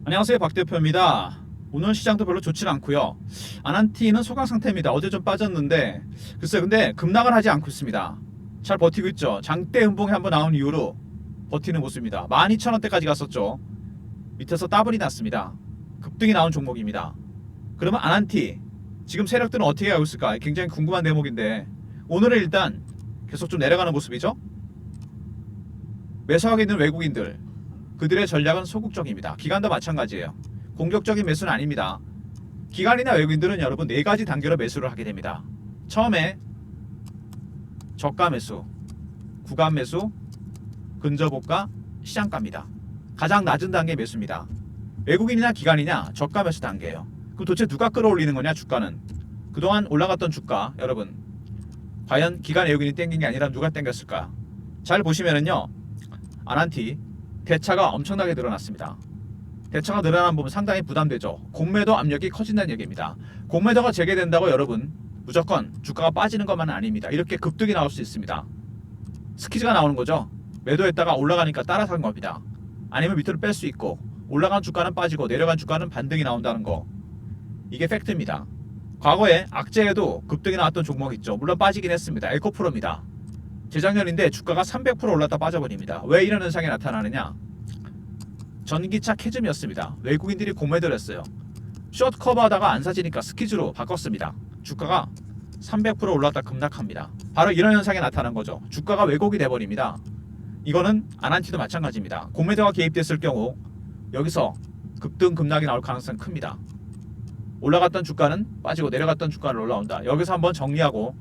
안녕하세요, 박 대표입니다. 오늘 시장도 별로 좋진 않고요. 아난티는 소강 상태입니다. 어제 좀 빠졌는데 글쎄요, 근데 급락을 하지 않고 있습니다. 잘 버티고 있죠. 장대 음봉이 한번 나온 이후로 버티는 모습입니다. 12,000원대까지 갔었죠. 밑에서 따블이 났습니다. 급등이 나온 종목입니다. 그러면 아난티 지금 세력들은 어떻게 하고 있을까? 굉장히 궁금한 대목인데 오늘은 일단 계속 좀 내려가는 모습이죠. 매수하고 있는 외국인들, 그들의 전략은 소극적입니다. 기관도 마찬가지예요. 공격적인 매수는 아닙니다. 기관이나 외국인들은 여러분 네 가지 단계로 매수를 하게 됩니다. 처음에 저가 매수, 구간 매수, 근저보가, 시장가입니다. 가장 낮은 단계 매수입니다. 외국인이나 기관이냐 저가 매수 단계예요. 그럼 도대체 누가 끌어올리는 거냐? 주가는 그동안 올라갔던 주가, 여러분 과연 기관 외국인이 땡긴 게 아니라 누가 땡겼을까? 잘 보시면은요, 아난티 대차가 엄청나게 늘어났습니다. 대차가 늘어난 부분 상당히 부담되죠. 공매도 압력이 커진다는 얘기입니다. 공매도가 재개된다고 여러분 무조건 주가가 빠지는 것만은 아닙니다. 이렇게 급등이 나올 수 있습니다. 스키즈가 나오는 거죠. 매도했다가 올라가니까 따라 산 겁니다. 아니면 밑으로 뺄 수 있고, 올라간 주가는 빠지고 내려간 주가는 반등이 나온다는 거, 이게 팩트입니다. 과거에 악재에도 급등이 나왔던 종목 있죠. 물론 빠지긴 했습니다. 에코프로입니다. 재작년인데 주가가 300% 올랐다 빠져버립니다. 왜 이런 현상이 나타나느냐? 전기차 캐즘이었습니다. 외국인들이 공매도를 했어요. 숏 커버하다가 안 사지니까 스키즈로 바꿨습니다. 주가가 300% 올랐다 급락합니다. 바로 이런 현상이 나타난 거죠. 주가가 왜곡이 돼버립니다. 이거는 아난티도 마찬가지입니다. 공매도가 개입됐을 경우 여기서 급등 급락이 나올 가능성이 큽니다. 올라갔던 주가는 빠지고 내려갔던 주가는 올라온다. 여기서 한번 정리하고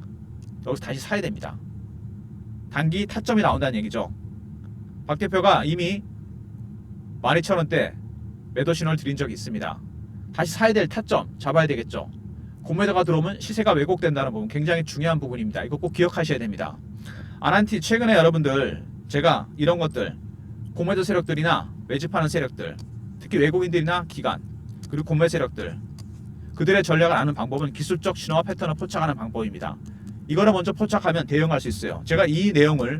여기서 다시 사야 됩니다. 단기 타점이 나온다는 얘기죠. 박 대표가 이미 12,000원대 매도 신호를 드린 적이 있습니다. 다시 사야 될 타점 잡아야 되겠죠. 공매도가 들어오면 시세가 왜곡된다는 부분 굉장히 중요한 부분입니다. 이거 꼭 기억하셔야 됩니다. 아난티 최근에 여러분들 제가 이런 것들, 공매도 세력들이나 매집하는 세력들, 특히 외국인들이나 기관, 그리고 공매 세력들, 그들의 전략을 아는 방법은 기술적 신호와 패턴을 포착하는 방법입니다. 이거를 먼저 포착하면 대응할 수 있어요. 제가 이 내용을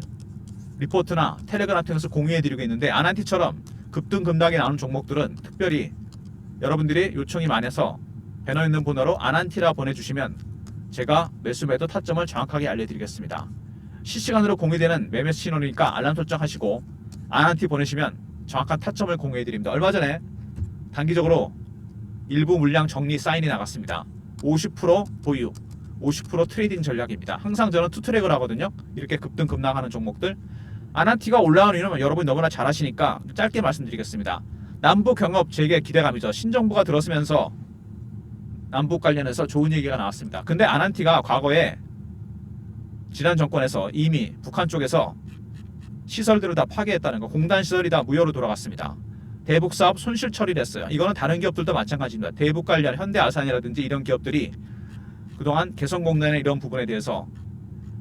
리포트나 텔레그램 통해서 공유해드리고 있는데, 아난티처럼 급등 급락이 나오는 종목들은 특별히 여러분들이 요청이 많아서 배너 있는 번호로 아난티라 보내주시면 제가 매수 매도 타점을 정확하게 알려드리겠습니다. 실시간으로 공유되는 매매 신호니까 알람 설정하시고 아난티 보내시면 정확한 타점을 공유해드립니다. 얼마 전에 단기적으로 일부 물량 정리 사인이 나갔습니다. 50% 보유, 50% 트레이딩 전략입니다. 항상 저는 투트랙을 하거든요. 이렇게 급등 급락하는 종목들. 아난티가 올라오는 이유는 여러분이 너무나 잘 아시니까 짧게 말씀드리겠습니다. 남북 경협 재개 기대감이죠. 신정부가 들어서면서 남북 관련해서 좋은 얘기가 나왔습니다. 근데 아난티가 과거에 지난 정권에서 이미 북한 쪽에서 시설들을 다 파괴했다는 거, 공단 시설이 다 무효로 돌아갔습니다. 대북 사업 손실 처리를 했어요. 이거는 다른 기업들도 마찬가지입니다. 대북 관련 현대아산이라든지 이런 기업들이 그동안 개성공단의 이런 부분에 대해서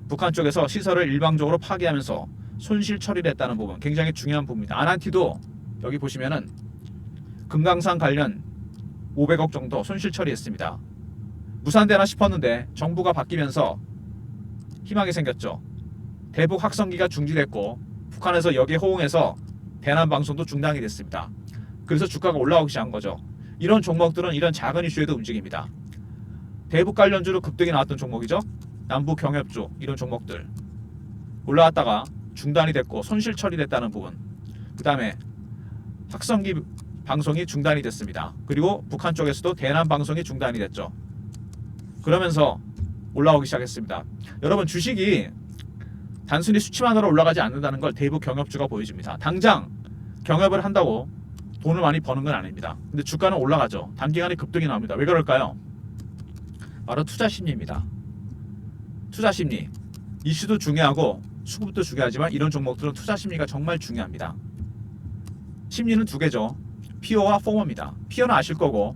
북한 쪽에서 시설을 일방적으로 파괴하면서 손실 처리를 했다는 부분 굉장히 중요한 부분입니다. 아난티도 여기 보시면은 금강산 관련 500억 정도 손실 처리했습니다. 무산되나 싶었는데 정부가 바뀌면서 희망이 생겼죠. 대북 확성기가 중지됐고 북한에서 여기에 호응해서 대남 방송도 중단이 됐습니다. 그래서 주가가 올라오기 시작한 거죠. 이런 종목들은 이런 작은 이슈에도 움직입니다. 대북 관련주로 급등이 나왔던 종목이죠. 남북 경협주 이런 종목들 올라왔다가 중단이 됐고 손실 처리됐다는 부분, 그 다음에 확성기 방송이 중단이 됐습니다. 그리고 북한 쪽에서도 대남 방송이 중단이 됐죠. 그러면서 올라오기 시작했습니다. 여러분, 주식이 단순히 수치만으로 올라가지 않는다는 걸 대북 경협주가 보여줍니다. 당장 경협을 한다고 돈을 많이 버는 건 아닙니다. 근데 주가는 올라가죠. 단기간에 급등이 나옵니다. 왜 그럴까요? 바로 투자 심리입니다. 투자 심리. 이슈도 중요하고 수급도 중요하지만 이런 종목들은 투자 심리가 정말 중요합니다. 심리는 두 개죠. 피오와 포머입니다. 피오는 아실 거고,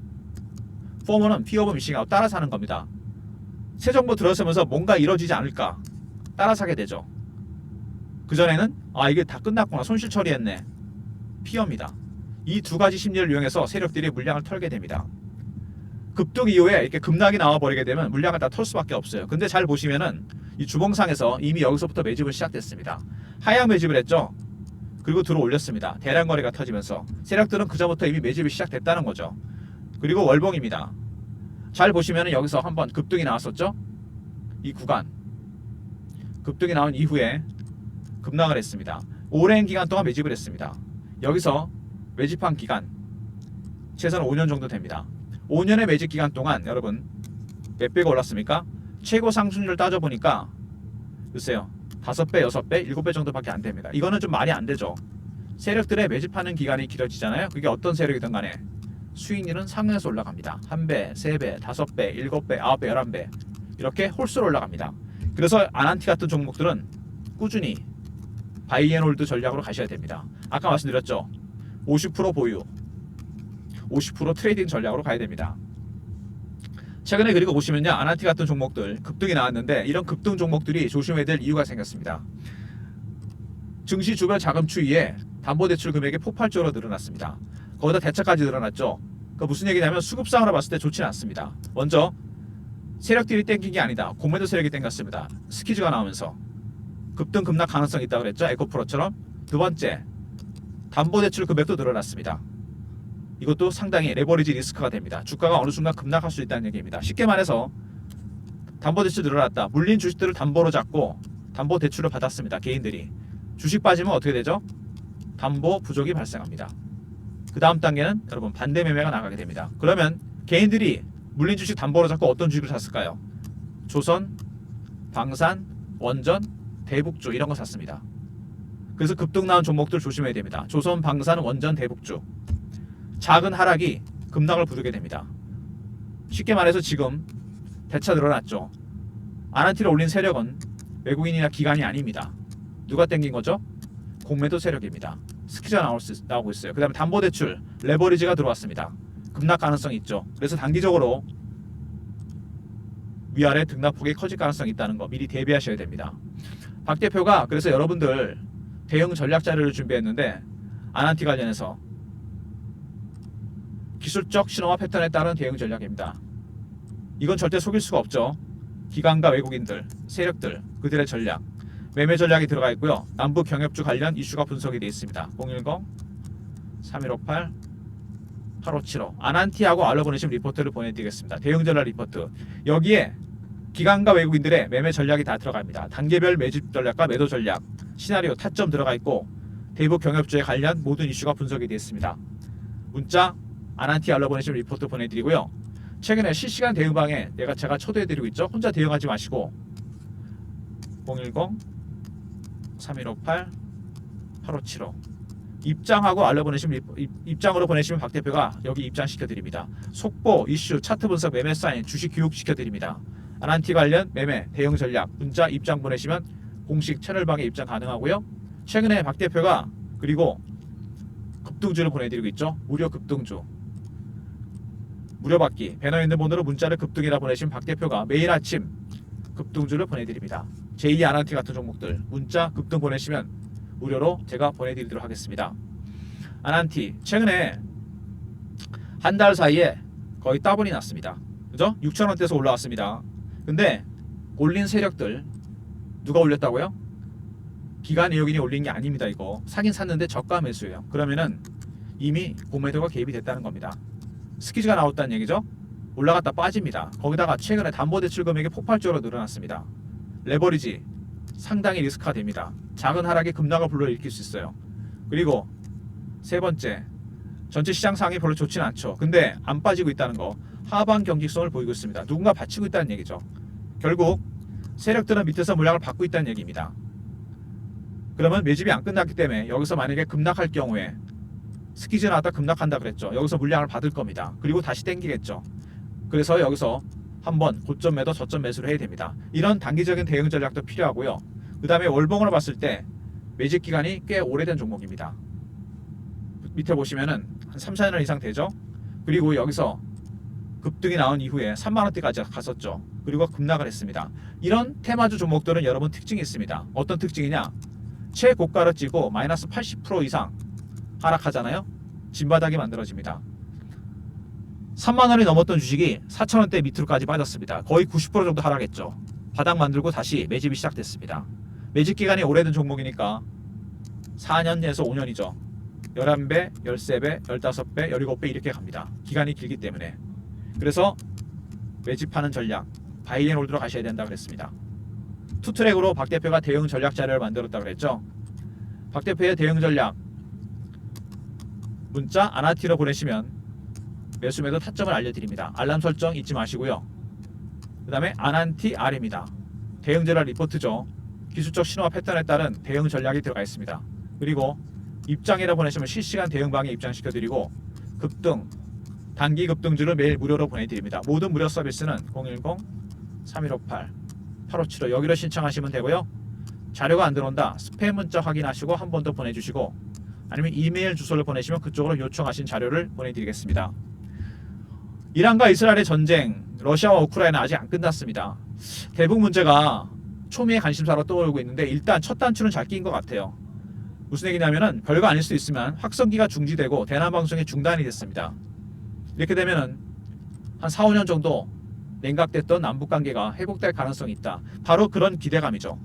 포머는 피오 오브 미싱아웃, 따라 사는 겁니다. 새 정부 들어서면서 뭔가 이루어지지 않을까 따라 사게 되죠. 그전에는 이게 다 끝났구나, 손실 처리했네, 피어입니다. 이 두 가지 심리를 이용해서 세력들이 물량을 털게 됩니다. 급등 이후에 이렇게 급락이 나와버리게 되면 물량을 다 털 수밖에 없어요. 근데 잘 보시면은 이 주봉상에서 이미 여기서부터 매집은 시작됐습니다. 하향 매집을 했죠. 그리고 들어 올렸습니다. 대량 거래가 터지면서 세력들은 그전부터 이미 매집이 시작됐다는 거죠. 그리고 월봉입니다. 잘 보시면 여기서 한번 급등이 나왔었죠. 이 구간 급등이 나온 이후에 급락을 했습니다. 오랜 기간 동안 매집을 했습니다. 여기서 매집한 기간 최소한 5년 정도 됩니다. 5년의 매집 기간 동안 여러분 몇 배가 올랐습니까? 최고 상승률 따져보니까 글쎄요 5배, 6배, 7배 정도밖에 안 됩니다. 이거는 좀 말이 안 되죠. 세력들의 매집하는 기간이 길어지잖아요. 그게 어떤 세력이든 간에 수익률은 상승해서 올라갑니다. 1배, 3배, 5배, 7배, 9배, 11배 이렇게 홀수로 올라갑니다. 그래서 아난티 같은 종목들은 꾸준히 바이앤홀드 전략으로 가셔야 됩니다. 아까 말씀드렸죠. 50% 보유, 50% 트레이딩 전략으로 가야 됩니다. 최근에 그리고 보시면요. 아난티 같은 종목들 급등이 나왔는데 이런 급등 종목들이 조심해야 될 이유가 생겼습니다. 증시 주변 자금 추이에 담보대출 금액이 폭발적으로 늘어났습니다. 거기다 대차까지 늘어났죠. 그러니까 무슨 얘기냐면 수급상으로 봤을 때 좋지는 않습니다. 먼저 세력들이 땡긴 게 아니다. 공매도 세력이 땡겼습니다. 스키즈가 나오면서 급등 급락 가능성이 있다고 그랬죠. 에코프로처럼. 두 번째 담보대출 금액도 늘어났습니다. 이것도 상당히 레버리지 리스크가 됩니다. 주가가 어느 순간 급락할 수 있다는 얘기입니다. 쉽게 말해서 담보대출 늘어났다. 물린 주식들을 담보로 잡고 담보대출을 받았습니다. 개인들이. 주식 빠지면 어떻게 되죠? 담보 부족이 발생합니다. 그 다음 단계는 여러분 반대 매매가 나가게 됩니다. 그러면 개인들이 물린 주식 담보로 잡고 어떤 주식을 샀을까요? 조선, 방산, 원전, 대북주 이런 거 샀습니다. 그래서 급등 나온 종목들 조심해야 됩니다. 조선, 방산, 원전, 대북주. 작은 하락이 급락을 부르게 됩니다. 쉽게 말해서 지금 대차 늘어났죠. 아난티를 올린 세력은 외국인이나 기관이 아닙니다. 누가 땡긴 거죠? 공매도 세력입니다. 스키즈가 나오고 있어요. 그 다음에 담보대출, 레버리지가 들어왔습니다. 급락 가능성이 있죠. 그래서 단기적으로 위아래 등락폭이 커질 가능성이 있다는 거 미리 대비하셔야 됩니다. 박 대표가 그래서 여러분들 대응 전략 자료를 준비했는데 아난티 관련해서 기술적 신호와 패턴에 따른 대응 전략입니다. 이건 절대 속일 수가 없죠. 기관과 외국인들, 세력들, 그들의 전략, 매매 전략이 들어가 있고요. 남북 경협주 관련 이슈가 분석이 되어 있습니다. 010-3158-8575 아난티하고 알려보내신 리포트를 보내드리겠습니다. 대응 전략 리포트. 여기에 기관과 외국인들의 매매 전략이 다 들어갑니다. 단계별 매집 전략과 매도 전략, 시나리오, 타점 들어가 있고 대북 경협주에 관련 모든 이슈가 분석이 되어 있습니다. 문자 아난티 알려보내신 리포트 보내드리고요. 최근에 실시간 대응방에 제가 초대해드리고 있죠. 혼자 대응하지 마시고 010-3158-8575 입장하고 알려보내시면 입장으로 보내시면 박 대표가 여기 입장시켜드립니다. 속보, 이슈, 차트 분석, 매매 사인, 주식 교육 시켜드립니다. 아난티 관련 매매, 대응 전략, 문자 입장 보내시면 공식 채널방에 입장 가능하고요. 최근에 박 대표가 그리고 급등주를 보내드리고 있죠. 무료 급등주. 무료 받기. 배너에 있는 번호로 문자를 급등이라 보내시면 박 대표가 매일 아침 급등주를 보내드립니다. 제2 아난티 같은 종목들 문자 급등 보내시면 무료로 제가 보내드리도록 하겠습니다. 아난티 최근에 한 달 사이에 거의 따블이 났습니다. 그죠? 6,000원대에서 올라왔습니다. 근데 올린 세력들 누가 올렸다고요? 기관 외국인이 올린 게 아닙니다. 이거 사긴 샀는데 저가 매수예요. 그러면은 이미 공매도가 개입이 됐다는 겁니다. 스키즈가 나왔다는 얘기죠. 올라갔다 빠집니다. 거기다가 최근에 담보대출 금액이 폭발적으로 늘어났습니다. 레버리지 상당히 리스크가 됩니다. 작은 하락이 급락을 불러일으킬 수 있어요. 그리고 세 번째, 전체 시장 상황이 별로 좋지는 않죠. 근데 안 빠지고 있다는 거, 하방 경직성을 보이고 있습니다. 누군가 받치고 있다는 얘기죠. 결국 세력들은 밑에서 물량을 받고 있다는 얘기입니다. 그러면 매집이 안 끝났기 때문에 여기서 만약에 급락할 경우에 스키즈 나왔다 급락한다 그랬죠. 여기서 물량을 받을 겁니다. 그리고 다시 땡기겠죠. 그래서 여기서 한번 고점 매도 저점 매수를 해야 됩니다. 이런 단기적인 대응 전략도 필요하고요. 그 다음에 월봉으로 봤을 때 매집 기간이 꽤 오래된 종목입니다. 밑에 보시면은 한 3, 4년 이상 되죠. 그리고 여기서 급등이 나온 이후에 3만원대까지 갔었죠. 그리고 급락을 했습니다. 이런 테마주 종목들은 여러분 특징이 있습니다. 어떤 특징이냐? 최고가를 찍고 마이너스 80% 이상 하락하잖아요. 진바닥이 만들어집니다. 3만원이 넘었던 주식이 4천원대 밑으로까지 빠졌습니다. 거의 90% 정도 하락했죠. 바닥 만들고 다시 매집이 시작됐습니다. 매집 기간이 오래된 종목이니까 4년에서 5년이죠. 11배, 13배, 15배, 17배 이렇게 갑니다. 기간이 길기 때문에. 그래서 매집하는 전략, 바이 앤 홀드로 가셔야 된다고 그랬습니다. 투트랙으로 박 대표가 대응 전략 자료를 만들었다고 그랬죠. 박 대표의 대응 전략 문자 아나티로 보내시면 매수매도 타점을 알려드립니다. 알람 설정 잊지 마시고요. 그 다음에 아난티 R입니다. 대응 전략 리포트죠. 기술적 신호와 패턴에 따른 대응 전략이 들어가 있습니다. 그리고 입장이라 보내시면 실시간 대응 방에 입장시켜드리고 급등, 단기 급등주를 매일 무료로 보내드립니다. 모든 무료 서비스는 010-3158-8575 여기로 신청하시면 되고요. 자료가 안 들어온다. 스팸 문자 확인하시고 한 번 더 보내주시고 아니면 이메일 주소를 보내시면 그쪽으로 요청하신 자료를 보내드리겠습니다. 이란과 이스라엘의 전쟁, 러시아와 우크라이나 아직 안 끝났습니다. 대북 문제가 초미의 관심사로 떠오르고 있는데 일단 첫 단추는 잘 끼인 것 같아요. 무슨 얘기냐면은 별거 아닐 수 있으면 확성기가 중지되고 대남방송이 중단이 됐습니다. 이렇게 되면은 한 4, 5년 정도 냉각됐던 남북관계가 회복될 가능성이 있다. 바로 그런 기대감이죠.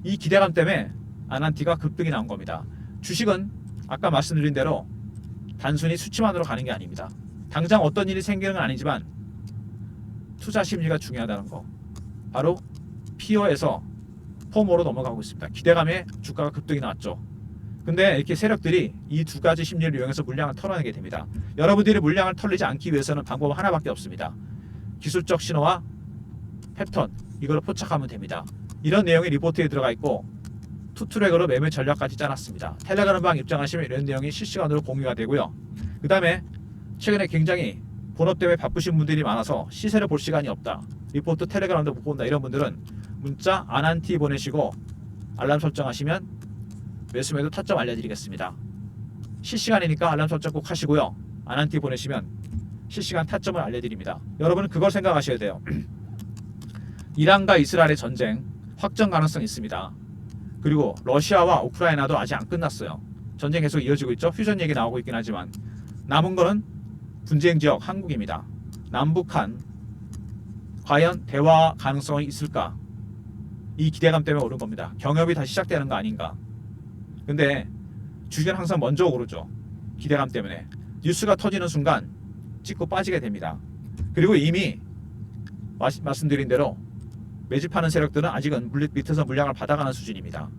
이 기대감 때문에 아난티가 급등이 나온 겁니다. 주식은 아까 말씀드린 대로 단순히 수치만으로 가는 게 아닙니다. 당장 어떤 일이 생기는 건 아니지만 투자 심리가 중요하다는 거. 바로 피어에서 포모로 넘어가고 있습니다. 기대감에 주가가 급등이 나왔죠. 근데 이렇게 세력들이 이 두 가지 심리를 이용해서 물량을 털어내게 됩니다. 여러분들이 물량을 털리지 않기 위해서는 방법 하나밖에 없습니다. 기술적 신호와 패턴 이걸 포착하면 됩니다. 이런 내용이 리포트에 들어가 있고 투트랙으로 매매 전략까지 짜놨습니다. 텔레그램방 입장하시면 이런 내용이 실시간으로 공유가 되고요. 그 다음에 최근에 굉장히 본업 때문에 바쁘신 분들이 많아서 시세를 볼 시간이 없다. 리포트 텔레그램도 못 본다. 이런 분들은 문자 아난티 보내시고 알람 설정하시면 매수매도 타점 알려드리겠습니다. 실시간이니까 알람 설정 꼭 하시고요. 아난티 보내시면 실시간 타점을 알려드립니다. 여러분은 그걸 생각하셔야 돼요. 이란과 이스라엘의 전쟁 확정 가능성 있습니다. 그리고 러시아와 우크라이나도 아직 안 끝났어요. 전쟁 계속 이어지고 있죠. 휴전 얘기 나오고 있긴 하지만 남은 거는 분쟁 지역 한국입니다. 남북한 과연 대화 가능성이 있을까? 이 기대감 때문에 오른 겁니다. 경협이 다시 시작되는 거 아닌가? 근데 주식은 항상 먼저 오르죠. 기대감 때문에. 뉴스가 터지는 순간 찍고 빠지게 됩니다. 그리고 이미 말씀드린 대로 매집하는 세력들은 아직은 밑에서 물량을 받아가는 수준입니다.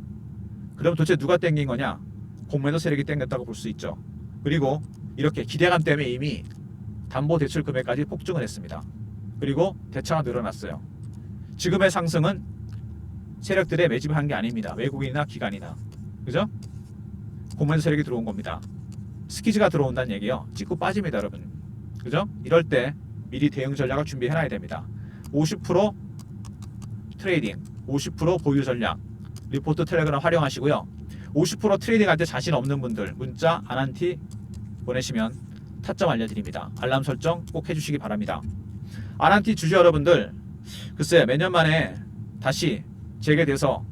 그럼 도대체 누가 땡긴 거냐? 공매도 세력이 땡겼다고 볼 수 있죠. 그리고 이렇게 기대감 때문에 이미 담보대출 금액까지 폭증을 했습니다. 그리고 대차가 늘어났어요. 지금의 상승은 세력들의 매집을 한 게 아닙니다. 외국인이나 기관이나. 그죠? 공매도 세력이 들어온 겁니다. 스키즈가 들어온다는 얘기요. 찍고 빠집니다, 여러분. 그죠? 이럴 때 미리 대응 전략을 준비해놔야 됩니다. 50% 트레이딩, 50% 보유 전략, 리포트 텔레그램 활용하시고요. 50% 트레이딩 할 때 자신 없는 분들 문자 아난티 보내시면 타점 알려드립니다. 알람 설정 꼭 해주시기 바랍니다. 아난티 주주 여러분들 글쎄 몇 년 만에 다시 재개돼서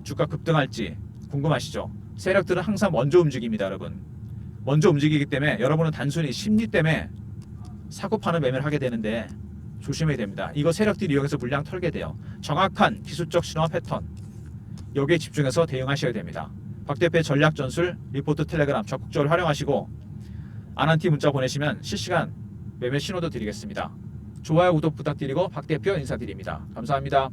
주가 급등할지 궁금하시죠? 세력들은 항상 먼저 움직입니다, 여러분. 먼저 움직이기 때문에 여러분은 단순히 심리 때문에 사고 파는 매매를 하게 되는데 조심해야 됩니다. 이거 세력들이 이용해서 물량 털게 돼요. 정확한 기술적 신호와 패턴 여기에 집중해서 대응하셔야 됩니다. 박 대표의 전략 전술 리포트 텔레그램 적극적으로 활용하시고 아난티 문자 보내시면 실시간 매매 신호도 드리겠습니다. 좋아요 구독 부탁드리고 박 대표 인사드립니다. 감사합니다.